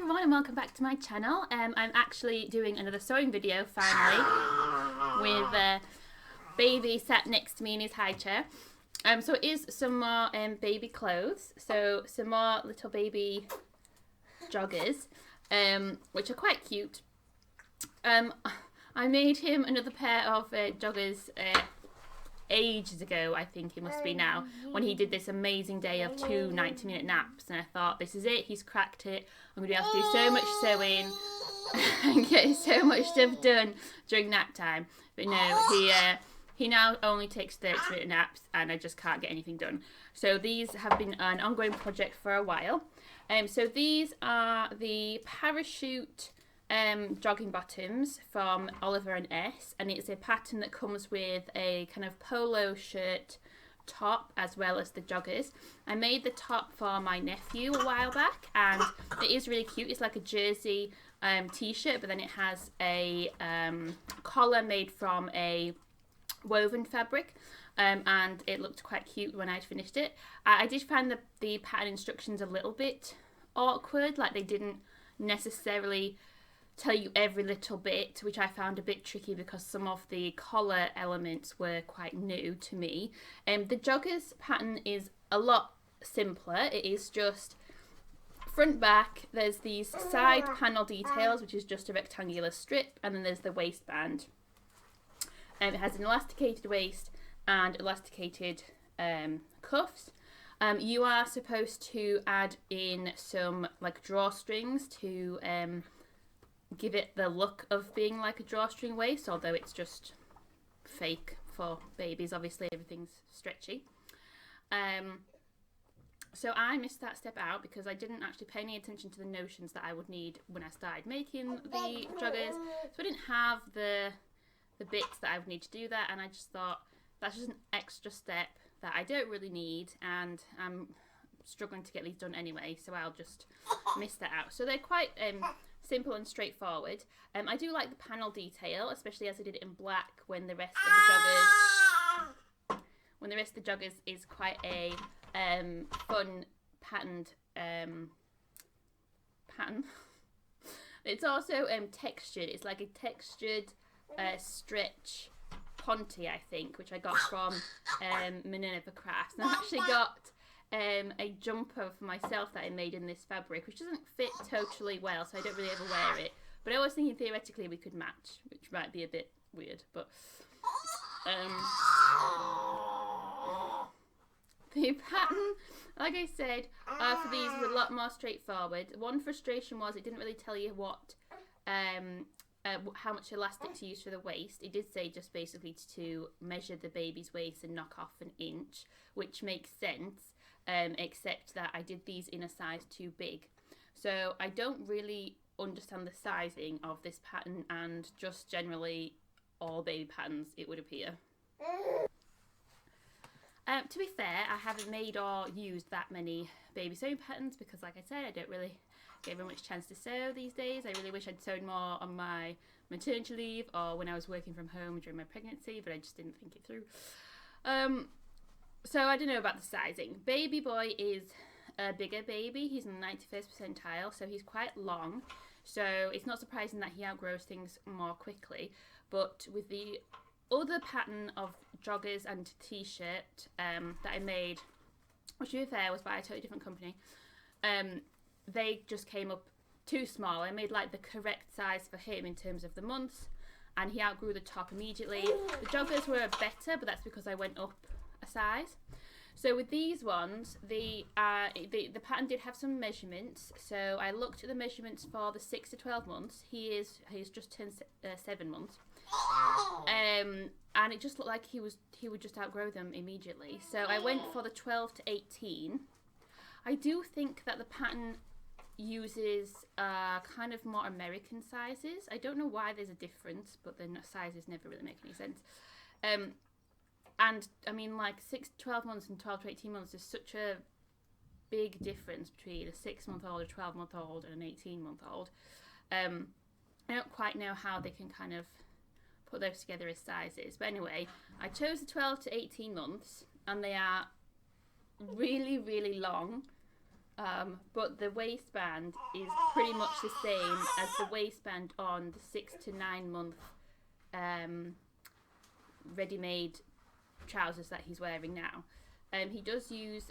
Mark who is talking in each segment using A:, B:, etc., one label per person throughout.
A: everyone and welcome back to my channel. I'm actually doing another sewing video finally with baby sat next to me in his high chair. So it is some more baby clothes, so some more little baby joggers, which are quite cute. I made him another pair of joggers ages ago, I think it must be now, when he did this amazing day of 2 90-minute naps, and I thought, this is it, he's cracked it, I'm going to be able to do so much sewing and get so much stuff done during nap time. But no, he now only takes 30-minute naps and I just can't get anything done. So these have been an ongoing project for a while. So these are the parachute jogging bottoms from Oliver and S, and it's a pattern that comes with a kind of polo shirt top as well as the joggers. I made the top for my nephew a while back and it is really cute. It's like a jersey t-shirt, but then it has a collar made from a woven fabric, and it looked quite cute when I'd finished it. I did find the pattern instructions a little bit awkward, like they didn't necessarily tell you every little bit, which I found a bit tricky because some of the collar elements were quite new to me. The joggers pattern is a lot simpler. It is just front back, there's these side panel details, which is just a rectangular strip, and then there's the waistband. It has an elasticated waist and elasticated cuffs. You are supposed to add in some like drawstrings to give it the look of being like a drawstring waist, although it's just fake for babies. Obviously everything's stretchy. So I missed that step out because I didn't actually pay any attention to the notions that I would need when I started making the joggers. So I didn't have the bits that I would need to do that, and I just thought that's just an extra step that I don't really need, and I'm struggling to get these done anyway, so I'll just miss that out. So they're quite simple and straightforward. I do like the panel detail, especially as I did it in black when the rest of the joggers is quite a fun patterned pattern. It's also textured. It's like a textured stretch ponte, I think, which I got from Minerva Crafts. And I've actually got a jumper for myself that I made in this fabric, which doesn't fit totally well, so I don't really ever wear it. But I was thinking theoretically we could match, which might be a bit weird. But the pattern, like I said, for these is a lot more straightforward. One frustration was it didn't really tell you what how much elastic to use for the waist. It did say just basically to measure the baby's waist and knock off an inch, which makes sense, except that I did these in a size too big. So I don't really understand the sizing of this pattern and just generally all baby patterns, it would appear. To be fair, I haven't made or used that many baby sewing patterns because, like I said, I don't really get very much chance to sew these days. I really wish I'd sewn more on my maternity leave or when I was working from home during my pregnancy, but I just didn't think it through. So I don't know about the sizing. Baby boy is a bigger baby. He's in the 91st percentile, so he's quite long. So it's not surprising that he outgrows things more quickly. But with the other pattern of joggers and t-shirt that I made, which to be fair was by a totally different company, they just came up too small. I made like the correct size for him in terms of the months, and he outgrew the top immediately. The joggers were better, but that's because I went up a size. So with these ones, the pattern did have some measurements. So I looked at the measurements for the 6 to 12 months. He's just turned 7 months, and it just looked like he would just outgrow them immediately. So I went for the 12 to 18. I do think that the pattern uses kind of more American sizes. I don't know why there's a difference, but the sizes never really make any sense. And I mean, like 6 to 12 months and 12 to 18 months is such a big difference between a 6-month-old, a 12-month-old, and an 18-month-old. I don't quite know how they can kind of put those together as sizes. But anyway, I chose the 12 to 18 months, and they are really, really long. But the waistband is pretty much the same as the waistband on the 6 to 9 month ready-made trousers that he's wearing now. He does use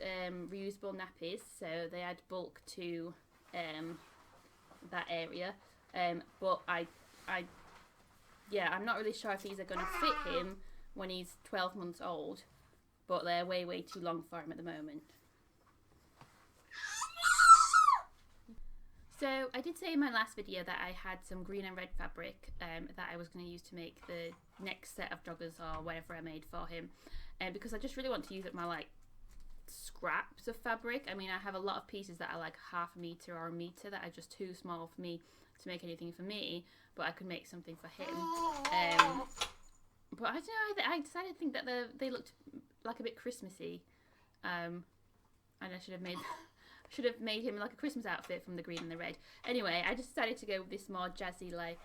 A: reusable nappies, so they add bulk to that area. But I'm not really sure if these are going to fit him when he's 12 months old, but they're way too long for him at the moment. So I did say in my last video that I had some green and red fabric that I was going to use to make the next set of joggers or whatever I made for him, because I just really want to use up my like scraps of fabric. I mean, I have a lot of pieces that are like 1/2 meter or 1 meter that are just too small for me to make anything for me, but I could make something for him. But I don't know, I decided to think that they looked like a bit Christmassy, and I should have made him like a Christmas outfit from the green and the red. Anyway, I just decided to go with this more jazzy like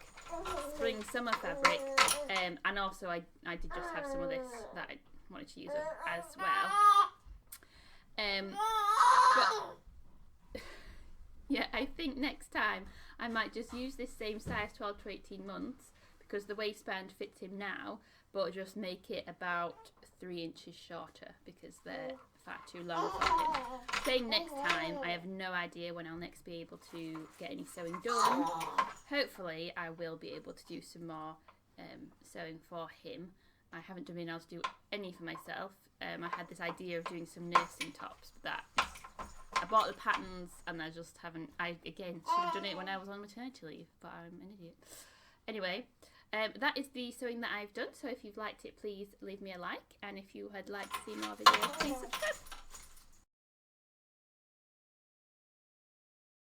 A: spring summer fabric, and also I did just have some of this that I wanted to use as well. But yeah, I think next time I might just use this same size 12 to 18 months because the waistband fits him now, but just make it about 3 inches shorter because they're far too long for him. Saying next time, I have no idea when I'll next be able to get any sewing done. Hopefully I will be able to do some more sewing for him. I haven't been able to do any for myself. I had this idea of doing some nursing tops, but I bought the patterns and I just haven't. I again should have done it when I was on maternity leave, but I'm an idiot. Anyway, that is the sewing that I've done. So if you've liked it, please leave me a like, and if you would like to see more videos, please subscribe.